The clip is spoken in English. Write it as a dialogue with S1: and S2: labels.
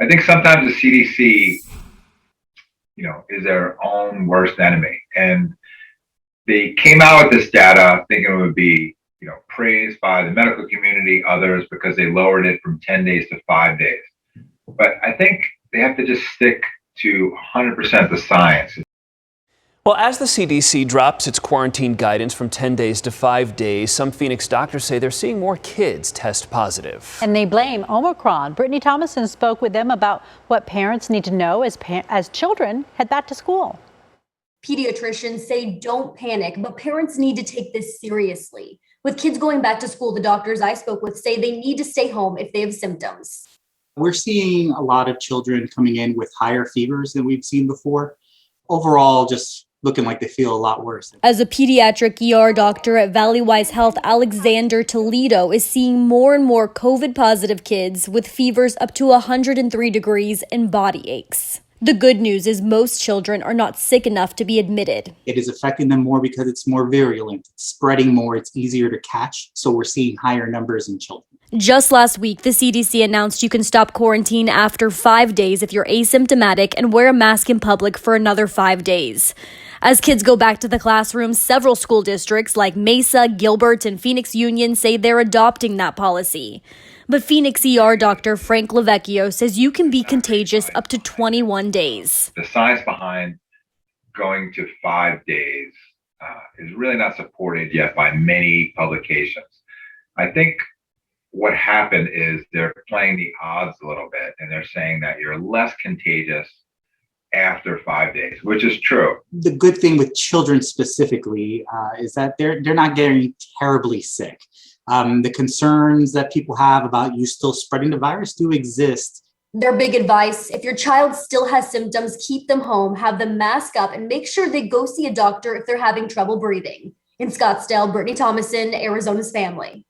S1: I think sometimes the CDC, is their own worst enemy. And they came out with this data thinking it would be, praised by the medical community, others, because they lowered it from 10 days to 5 days. But I think they have to just stick to 100% the science.
S2: Well, as the CDC drops its quarantine guidance from 10 days to 5 days, some Phoenix doctors say they're seeing more kids test positive.
S3: And they blame Omicron. Brittany Thomason spoke with them about what parents need to know as children head back to school.
S4: Pediatricians say don't panic, but parents need to take this seriously. With kids going back to school, the doctors I spoke with say they need to stay home if they have symptoms.
S5: We're seeing a lot of children coming in with higher fevers than we've seen before. Overall, just looking like they feel a lot worse.
S6: As a pediatric ER doctor at Valleywise Health, Alexander Toledo is seeing more and more COVID-positive kids with fevers up to 103 degrees and body aches. The good news is most children are not sick enough to be admitted.
S5: It is affecting them more because it's more virulent, it's spreading more, it's easier to catch, so we're seeing higher numbers in children.
S6: Just last week, the CDC announced you can stop quarantine after 5 days if you're asymptomatic and wear a mask in public for another 5 days. As kids go back to the classroom, several school districts like Mesa, Gilbert, and Phoenix Union say they're adopting that policy. But Phoenix ER Dr. Frank Lavecchio says you can be contagious up to 21 days.
S1: The science behind going to 5 days is really not supported yet by many publications. I think what happened is they're playing the odds a little bit, and they're saying that you're less contagious after 5 days, which is true.
S5: The good thing with children specifically is that they're not getting terribly sick. The concerns that people have about you still spreading the virus do exist.
S4: Their big advice, if your child still has symptoms, keep them home, have them mask up, and make sure they go see a doctor if they're having trouble breathing. In Scottsdale, Brittany Thomason, Arizona's Family.